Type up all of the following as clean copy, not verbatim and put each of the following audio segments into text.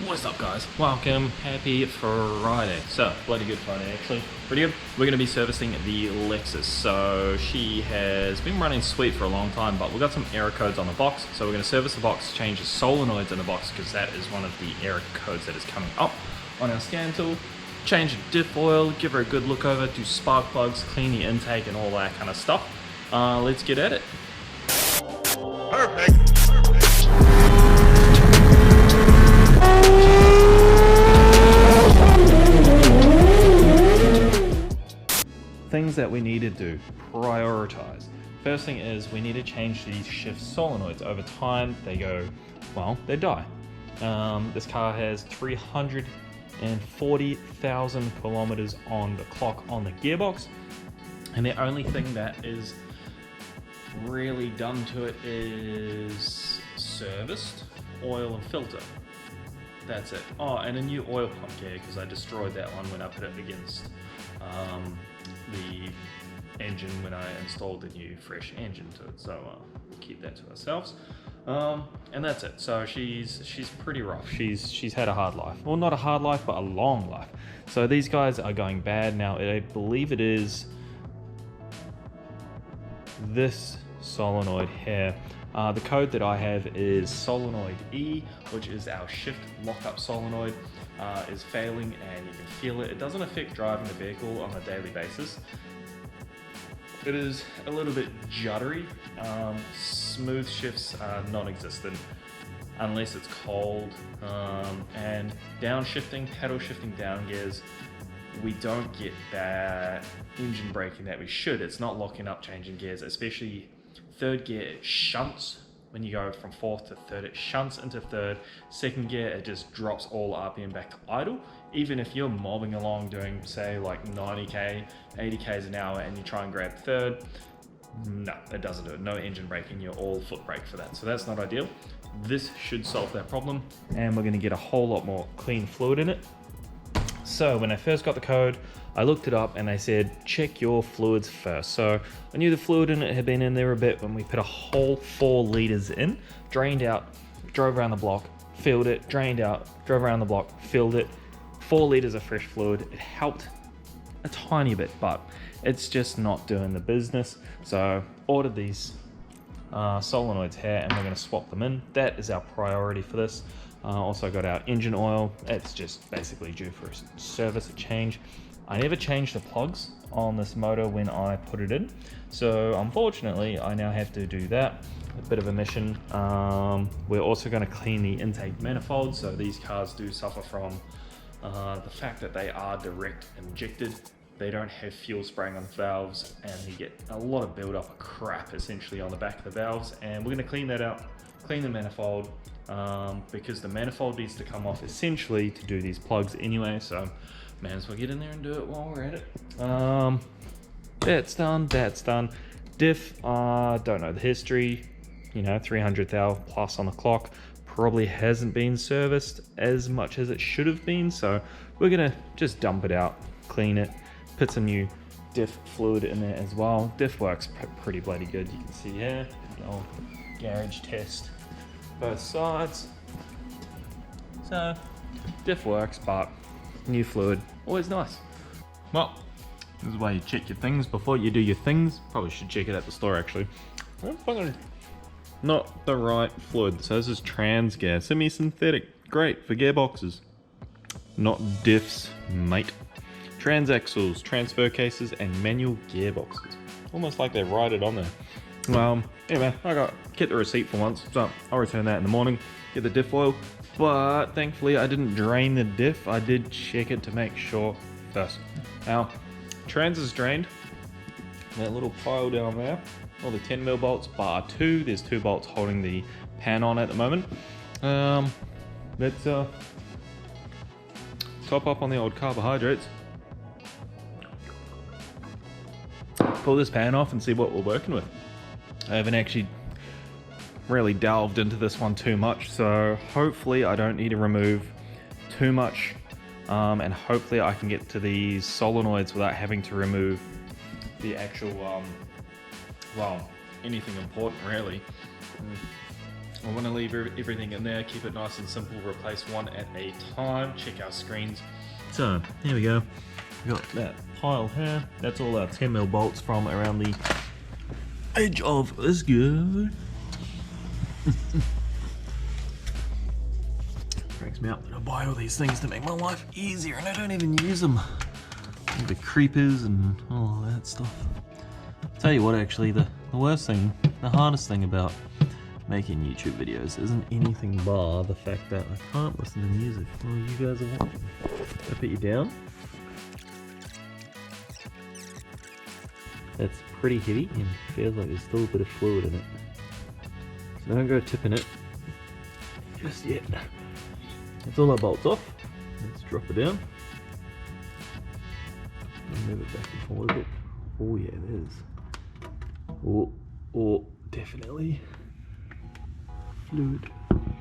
What's up, guys? Welcome. Happy Friday. So, bloody good Friday actually. Pretty good. We're going to be servicing the Lexus. So she has been running sweet for a long time, but we've got some error codes on the box. So we're going to service the box, change the solenoids in the box because that is one of the error codes that is coming up on our scan tool. Change the diff oil, give her a good look over, do spark plugs, clean the intake and all that kind of stuff. Let's get at it. Perfect. Things that we need to do, prioritize. First thing is we need to change these shift solenoids. Over time, they go, well, they die. This car has 340,000 kilometers on the clock on the gearbox. And the only thing that is really done to it is serviced, oil and filter. That's it. Oh, and a new oil pump gear because I destroyed that one when I put it against the engine when I installed the new fresh engine to it. So keep that to ourselves. And that's it. So she's pretty rough. She's had a hard life. Well, not a hard life, but a long life. So these guys are going bad now. I believe it is this solenoid here. The code that I have is Solenoid E, which is our shift lockup solenoid, is failing and you can feel it. It doesn't affect driving the vehicle on a daily basis. It is a little bit juddery. Smooth shifts are non-existent unless it's cold. And downshifting, pedal shifting down gears, we don't get that engine braking that we should. It's not locking up changing gears, especially third gear. It shunts when you go from fourth to third. It shunts into third. Second gear, it just drops all RPM back to idle. Even if you're mobbing along doing, say, like 90k, 80k's an hour, and you try and grab third, no, it doesn't do it. No engine braking. You're all foot brake for that. So that's not ideal. This should solve that problem, and we're going to get a whole lot more clean fluid in it. So when I first got the code, I looked it up and they said, check your fluids first. So I knew the fluid in it had been in there a bit when we put a whole 4 liters in, drained out, drove around the block, filled it, drained out, drove around the block, filled it. 4 liters of fresh fluid. It helped a tiny bit, but it's just not doing the business. So ordered these solenoids here and we're going to swap them in. That is our priority for this. Also got our engine oil. It's just basically due for a service, a change. I never changed the plugs on this motor when I put it in. So unfortunately, I now have to do that. A bit of a mission. We're also going to clean the intake manifold. So these cars do suffer from the fact that they are direct injected. They don't have fuel spraying on the valves and you get a lot of buildup of crap essentially on the back of the valves. And we're going to clean that out, clean the manifold. Because the manifold needs to come off essentially to do these plugs anyway, so may as well get in there and do it while we're at it. That's done. Diff, don't know the history, 300,000 plus on the clock, probably hasn't been serviced as much as it should have been, so we're gonna just dump it out, clean it, put some new diff fluid in there as well. Diff works pretty bloody good. You can see here, the old garage test. Both sides. So diff works, but new fluid, always nice. Well, this is why you check your things before you do your things. Probably should check it at the store actually. Not the right fluid. So this is trans gas, semi-synthetic, great for gearboxes. Not diffs, mate. Transaxles, transfer cases, and manual gearboxes. Almost like they write it on there. Anyway, I get the receipt for once, so I'll return that in the morning, get the diff oil, but thankfully I didn't drain the diff. I did check it to make sure first. Now, trans is drained, that little pile down there, all the 10mm bolts bar 2, there's 2 bolts holding the pan on at the moment. Let's top up on the old carbohydrates, pull this pan off and see what we're working with. I haven't actually really delved into this one too much, so hopefully I don't need to remove too much, and hopefully I can get to these solenoids without having to remove the actual, well, anything important really. I want to leave everything in there, keep it nice and simple, replace one at a time, check our screens. So, here we go. We got that pile here. That's all our 10mm bolts from around the edge of this guy. Breaks me up that I buy all these things to make my life easier and I don't even use them. The creepers and all that stuff. Tell you what, actually, the worst thing, the hardest thing about making YouTube videos isn't anything bar the fact that I can't listen to music while you guys are watching. I put you down. That's pretty heavy and feels like there's still a bit of fluid in it. So don't go tipping it just yet. That's all our bolts off. Let's drop it down. Move it back and forward a bit. Oh yeah, there's. Oh, definitely. Fluid.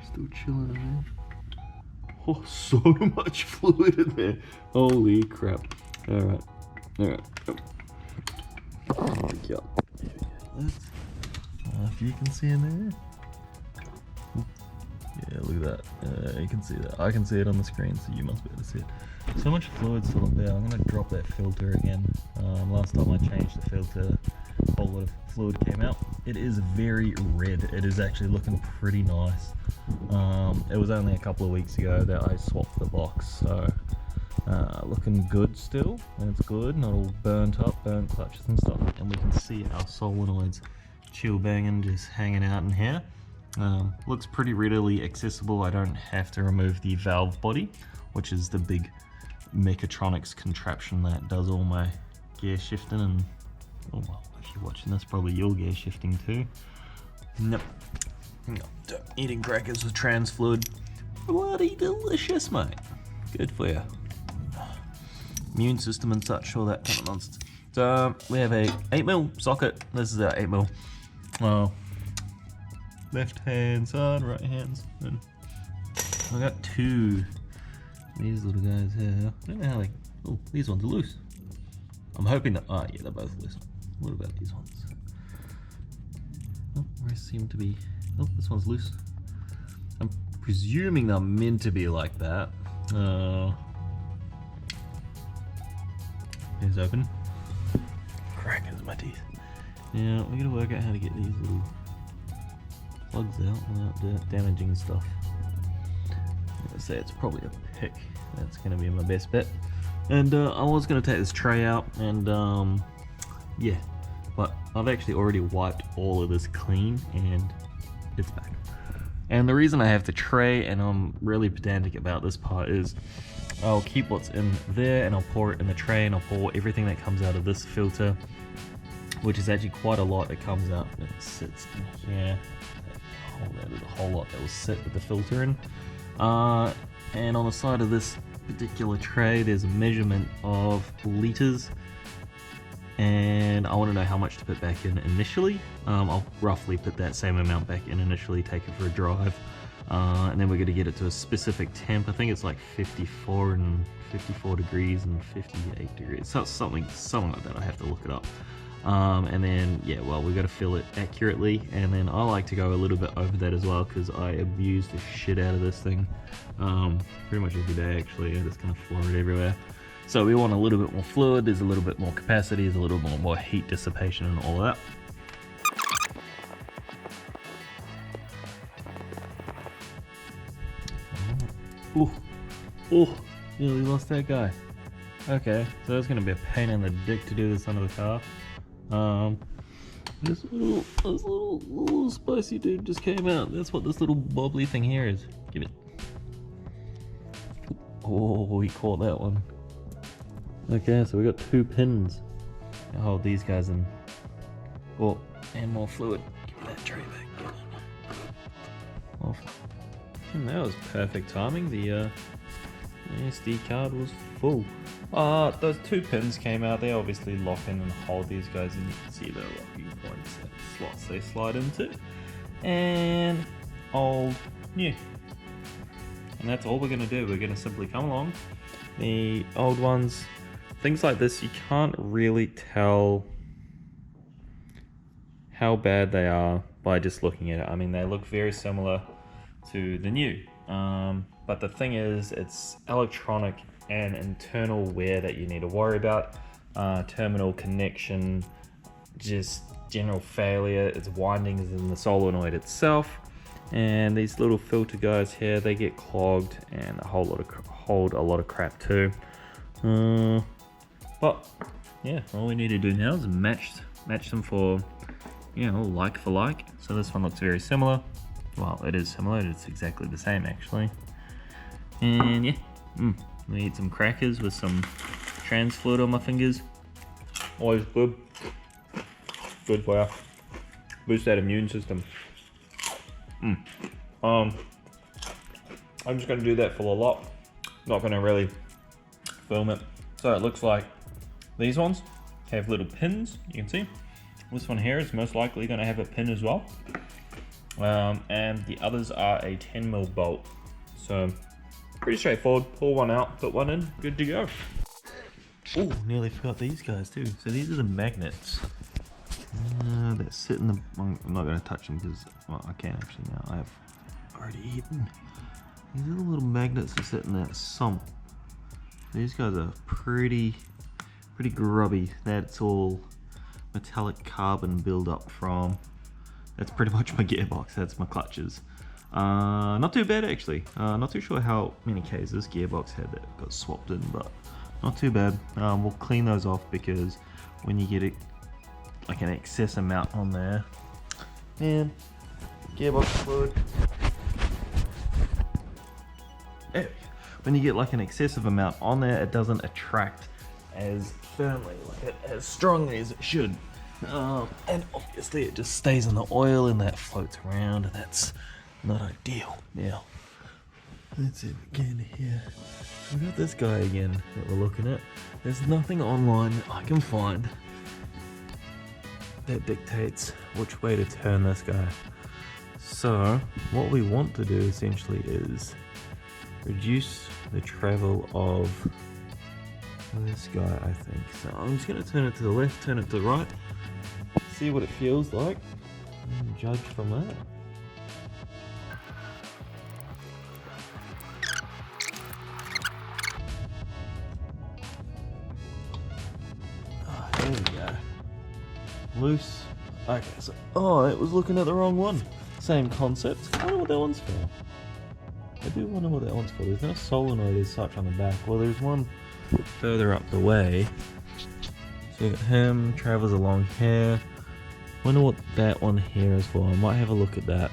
Still chilling in there. Oh, so much fluid in there. Holy crap. Alright. Alright. There we go. If you can see in there. Yeah, look at that. You can see that. I can see it on the screen, so you must be able to see it. So much fluid still up there. I'm going to drop that filter again. Last time I changed the filter, a whole lot of fluid came out. It is very red. It is actually looking pretty nice. It was only a couple of weeks ago that I swapped the box, so looking good still. That's good. Not all burnt up, burnt clutches and stuff. And we can see our solenoids chill banging, just hanging out in here. Looks pretty readily accessible. I don't have to remove the valve body, which is the big mechatronics contraption that does all my gear shifting and, oh well, if you're watching this, probably your gear shifting too. Nope. Eating crackers with trans fluid. Bloody delicious, mate. Good for you. Immune system and such, all that kind of nonsense. So we have a 8mm socket. This is our 8mm. Left hand side, right hand side. I got two. These little guys here. I don't know how they. Oh, these ones are loose. I'm hoping that. Oh, yeah, they're both loose. What about these ones? Oh, they seem to be. Oh, this one's loose. I'm presuming they're meant to be like that. Here's open. Crackers in my teeth. Yeah, we're gonna work out how to get these little plugs out without damaging stuff. I'm gonna say it's probably a pick. That's gonna be my best bet. And I was gonna take this tray out and yeah, but I've actually already wiped all of this clean and it's back. And the reason I have the tray, and I'm really pedantic about this part, is I'll keep what's in there and I'll pour it in the tray, and I'll pour everything that comes out of this filter, which is actually quite a lot. It comes out and it sits in here. There's a whole lot that will sit with the filter in. And on the side of this particular tray, there's a measurement of liters, and I want to know how much to put back in initially. I'll roughly put that same amount back in initially, take it for a drive, and then we're going to get it to a specific temp. I think it's like 54 degrees and 58 degrees, so something like that. I have to look it up. And then, yeah, well, we've got to fill it accurately, and then I like to go a little bit over that as well, because I abuse the shit out of this thing pretty much every day. Actually, I just kind of floor it everywhere. So we want a little bit more fluid, there's a little bit more capacity, there's a little more heat dissipation and all of that. Oh, nearly lost that guy. Okay, so that's gonna be a pain in the dick to do this under the car. This little spicy dude just came out. That's what this little bobbly thing here is. Give it. Oh, he caught that one. Okay, so we got 2 pins. I'll hold these guys in. Oh, and more fluid. Give me that tray back. Off. And that was perfect timing. The SD card was full. Those 2 pins came out. They obviously lock in and hold these guys in. You can see the locking points and slots they slide into. And old, new. And that's all we're going to do. We're going to simply come along. The old ones, things like this, you can't really tell how bad they are by just looking at it. I mean, they look very similar to the new, but the thing is, it's electronic and internal wear that you need to worry about. Terminal connection, just general failure. It's windings in the solenoid itself, and these little filter guys here, they get clogged and hold a lot of crap too. But yeah, all we need to do now is match them for, you know, like for like. So this one looks very similar. Well, it is similar, it's exactly the same actually. And yeah, we eat some crackers with some trans fluid on my fingers. Always good. Good for you. Boost that immune system. I'm just gonna do that for a lot. Not gonna really film it. So it looks like these ones have little pins, you can see. This one here is most likely gonna have a pin as well. And the others are a 10mm bolt. So pretty straightforward. Pull one out, put one in, good to go. Oh, nearly forgot these guys too. So these are the magnets that sit in the, I'm not going to touch them because, well, I can't actually now, I've already eaten. These are the little magnets that sit in that sump. These guys are pretty grubby. That's all metallic carbon build-up from, that's pretty much my gearbox, that's my clutches. Not too bad actually. Not too sure how many Ks this gearbox had that got swapped in, but not too bad. We'll clean those off because when you get like an excess amount on there, and gearbox fluid. When you get like an excessive amount on there, it doesn't attract as firmly, like as strongly as it should. And obviously it just stays in the oil and that floats around, and that's not ideal. Now, let's see again here. We got this guy again that we're looking at. There's nothing online that I can find that dictates which way to turn this guy. So what we want to do essentially is reduce the travel of this guy, I think. So I'm just going to turn it to the left, turn it to the right, see what it feels like, and judge from that. There we go. Loose. Okay, so, oh, it was looking at the wrong one. Same concept. I wonder what that one's for. I do wonder what that one's for. There's no solenoid as such on the back. Well, there's one further up the way. So you got him, travels along here. Wonder what that one here is for. I might have a look at that.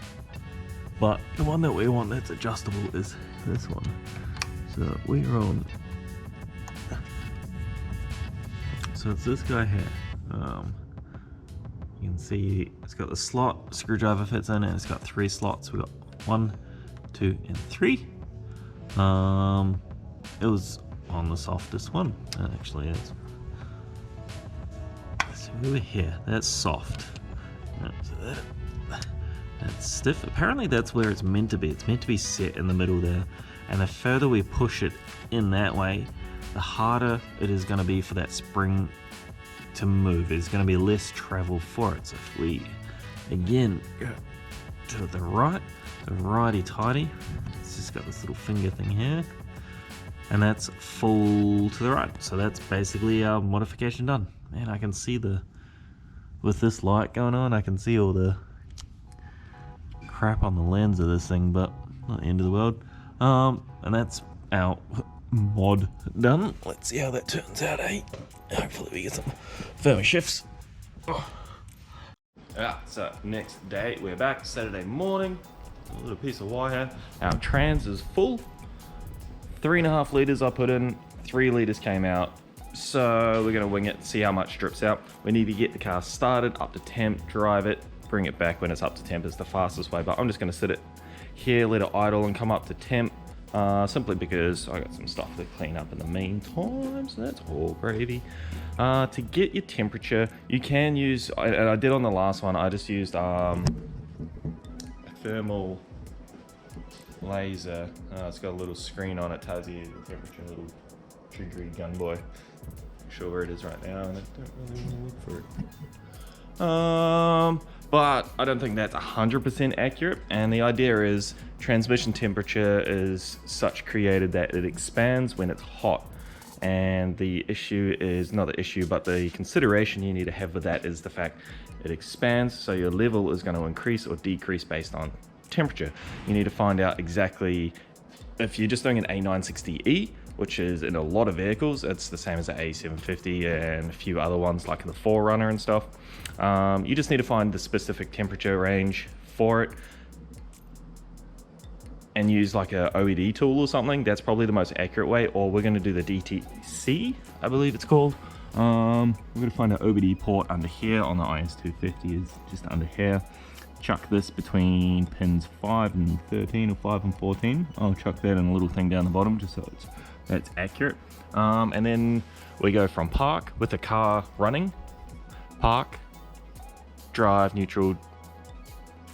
But the one that we want that's adjustable is this one. So we're on. So it's this guy here. You can see it's got the slot, screwdriver fits in it, and it's got 3 slots. We got 1, 2, and 3. It was on the softest one. It actually is. So over here, that's soft. So that's stiff. Apparently that's where it's meant to be. It's meant to be set in the middle there. And the further we push it in that way, the harder it is going to be for that spring to move. There's going to be less travel for it. So if we again go to the right, the righty-tighty, it's just got this little finger thing here, and that's full to the right. So that's basically our modification done. Man, I can see with this light going on, I can see all the crap on the lens of this thing, but not the end of the world. And that's our mod done. Let's see how that turns out, eh? Hopefully we get some firmer shifts. Yeah, so next day we're back, Saturday morning. A little piece of wire. Our trans is full. 3.5 litres I put in, 3 litres came out. So we're gonna wing it, see how much drips out. We need to get the car started, up to temp, drive it, bring it back when it's up to temp is the fastest way, but I'm just gonna sit it here, let it idle and come up to temp, simply because I got some stuff to clean up in the meantime, so that's all gravy. To get your temperature, you can use, and I did on the last one, I just used a thermal laser. It's got a little screen on it, tells you the temperature, a little triggery gun boy. Not sure where it is right now, and I don't really want to look for it. But I don't think that's 100% accurate. And the idea is transmission temperature is such created that it expands when it's hot. And the issue is not the issue, but the consideration you need to have with that is the fact it expands, so your level is going to increase or decrease based on temperature. You need to find out exactly if you're just doing an A960E, which is in a lot of vehicles. It's the same as the A750 and a few other ones like the 4Runner and stuff. You just need to find the specific temperature range for it and use like a OED tool or something. That's probably the most accurate way. Or we're going to do the DTC, I believe it's called. We're going to find an OBD port under here on the IS250, is just under here. Chuck this between pins 5 and 13 or 5 and 14. I'll chuck that in a little thing down the bottom just so that's accurate. And then we go from park with the car running, park, drive, neutral,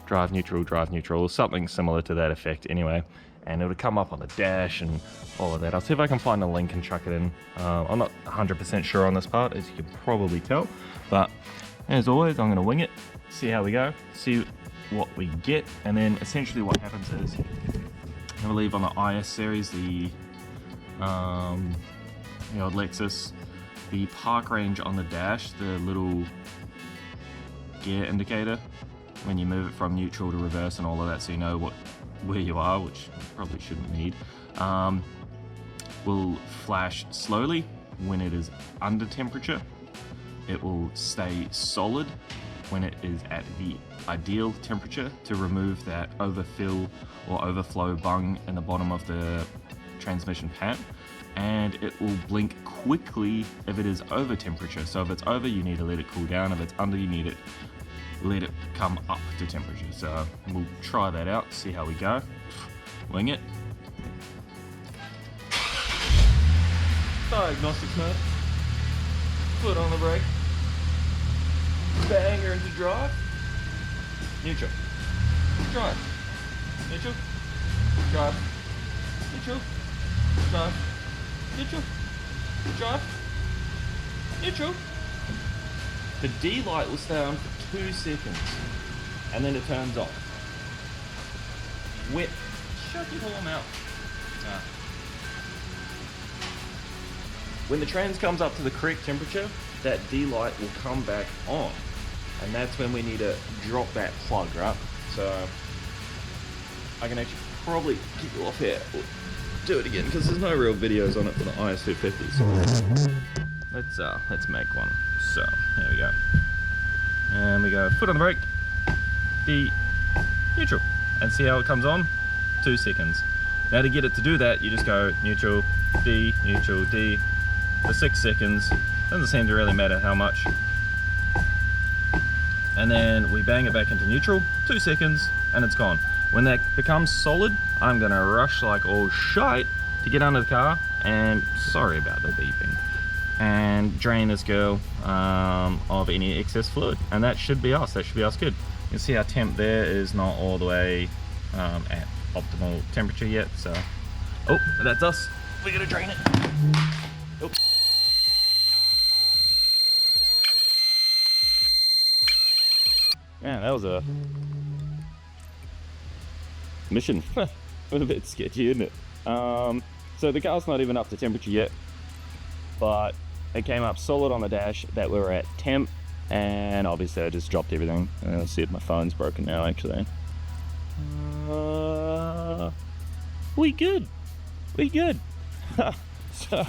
drive, neutral, drive, neutral, or something similar to that effect anyway. And it'll come up on the dash and all of that. I'll see if I can find a link and chuck it in. I'm not 100% sure on this part, as you can probably tell. But as always, I'm gonna wing it, see how we go, see what we get. And then essentially what happens is, I believe on the IS series, the old Lexus, the park range on the dash, the little gear indicator, when you move it from neutral to reverse and all of that, so you know where you are, which you probably shouldn't need, will flash slowly when it is under temperature. It will stay solid when it is at the ideal temperature to remove that overfill or overflow bung in the bottom of the transmission pan. And it will blink quickly if it is over temperature. So if it's over, you need to let it cool down. If it's under, you need to let it come up to temperature. So we'll try that out, see how we go. Wing it. Diagnostics mode. Foot on the brake. Banger into drive. Neutral. Drive. Neutral. Drive. Neutral. Drive. Neutral. Drive. Neutral. The D light will stay on for 2 seconds and then it turns off. Wet. Shut your whole mouth. When the trans comes up to the correct temperature, that D light will come back on. And that's when we need to drop that plug, right? So I can actually probably get you off here or do it again because there's no real videos on it for the IS250. So let's make one. So here we go. And we go foot on the brake, D, neutral, and see how it comes on? 2 seconds. Now to get it to do that, you just go neutral, D, for 6 seconds. Doesn't seem to really matter how much. And then we bang it back into neutral, 2 seconds, and it's gone. When that becomes solid, I'm gonna rush like all shite to get under the car, and sorry about the beeping, and drain this girl of any excess fluid. And that should be us, good. You can see our temp there is not all the way at optimal temperature yet, so. Oh, that's us. We're gonna drain it. Oops. Man, that was a mission. A bit sketchy, isn't it? So the car's not even up to temperature yet, but it came up solid on the dash that we were at temp, and obviously I just dropped everything. Let's see if my phone's broken now, actually. We good. So,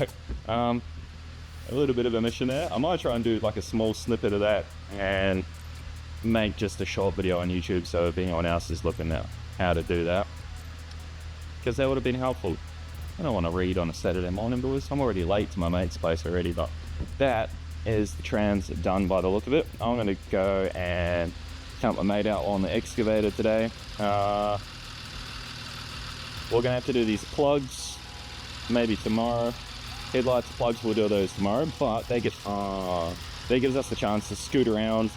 a little bit of a mission there. I might try and do like a small snippet of that and make just a short video on YouTube, so if anyone else is looking at how to do that, because that would have been helpful. I don't want to read on a Saturday morning, boys. I'm already late to my mate's place already, but that is the trans done by the look of it. I'm going to go and help my mate out on the excavator today. We're going to have to do these plugs maybe tomorrow. Headlights, plugs, we'll do those tomorrow, but that gives us the chance to scoot around,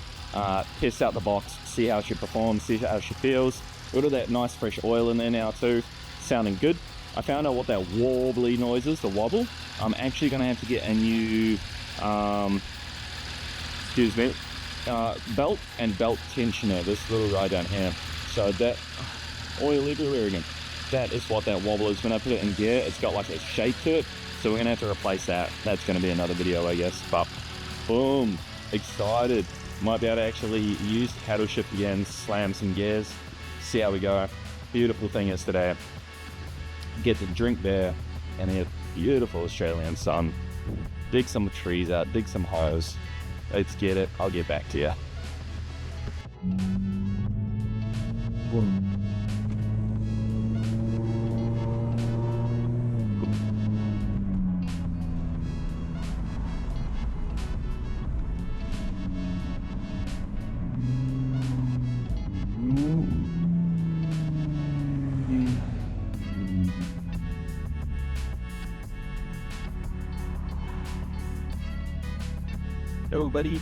test out the box, see how she performs, see how she feels. We'll do that nice fresh oil in there now too, sounding good. I found out what that warbly noise is, the wobble. I'm actually going to have to get a new, excuse me, belt and belt tensioner, this little guy down here. So that oil everywhere again. That is what that wobble is. When I put it in gear, it's got like a shape to it. So we're gonna have to replace that. That's gonna be another video, I guess. But boom, excited. Might be able to actually use the paddle shift again, slam some gears, see how we go. Beautiful thing is today. Get to drink there and have beautiful Australian sun. Dig some trees out, dig some holes. Let's get it. I'll get back to you. Oh, buddy.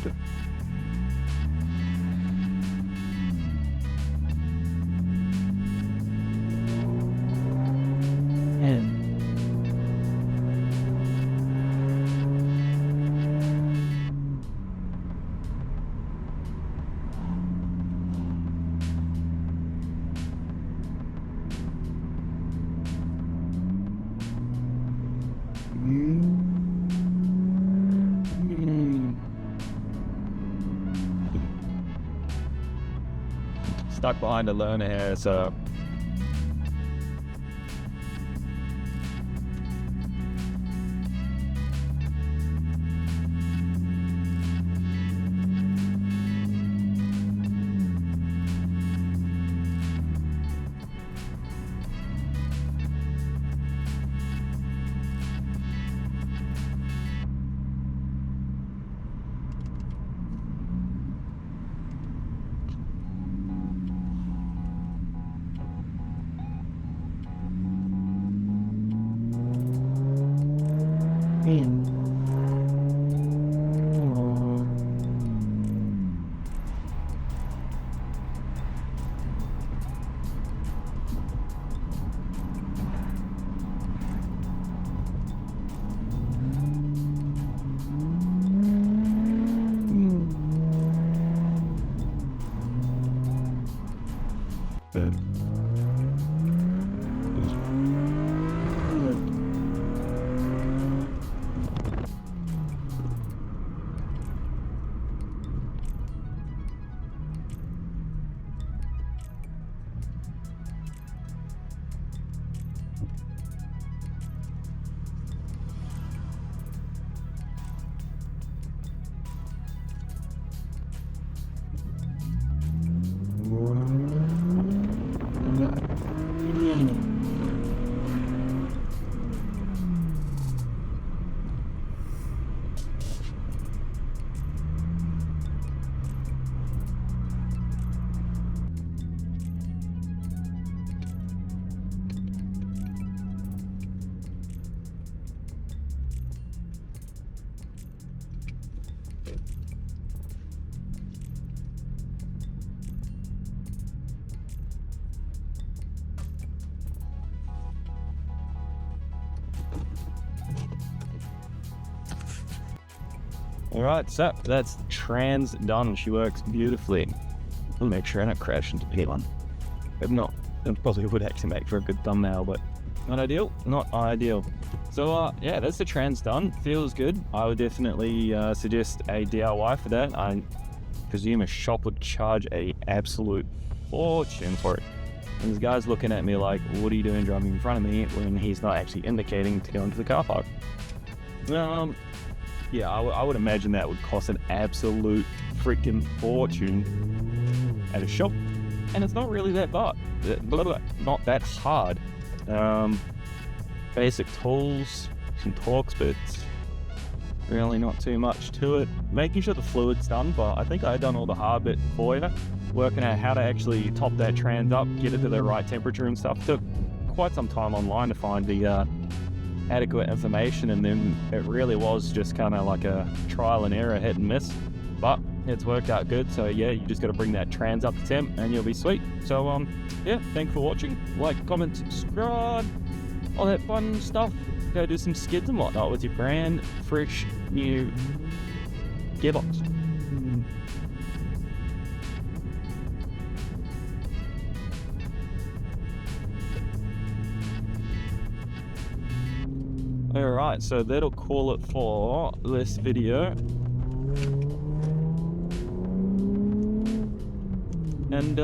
Stuck behind a learner here, so Alright, so that's trans done. She works beautifully. I'll make sure I don't crash into anyone. If not, it probably would actually make for a good thumbnail, but not ideal, not ideal. So yeah, that's the trans done. Feels good. I would definitely suggest a DIY for that. I presume a shop would charge a absolute fortune for it. And this guy's looking at me like, what are you doing driving in front of me when he's not actually indicating to go into the car park? Yeah, I would imagine that would cost an absolute freaking fortune at a shop, and it's not really that bad, not that hard. Basic tools, some Torx bits, really not too much to it. Making sure the fluid's done, but I think I've done all the hard bit for you. Working out how to actually top that trans up, get it to the right temperature and stuff. Took quite some time online to find the adequate information, and then it really was just kind of like a trial and error, hit and miss, but it's worked out good. So yeah, you just got to bring that trans up to temp and you'll be sweet. So yeah, thanks for watching. Like, comment, subscribe, all that fun stuff. Go do some skids and whatnot with your brand fresh new gearbox. Alright, so that'll call it for this video. And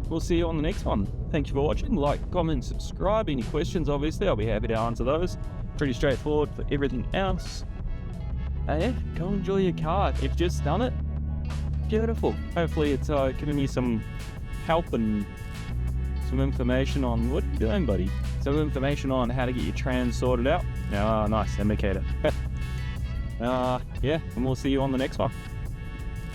we'll see you on the next one. Thank you for watching. Like, comment, subscribe. Any questions, obviously, I'll be happy to answer those. Pretty straightforward for everything else. Yeah, go enjoy your car. If you've just done it, beautiful. Hopefully it's giving you some help and some information on what you're doing, buddy. Some information on how to get your trans sorted out. Nice indicator. Yeah, and we'll see you on the next one.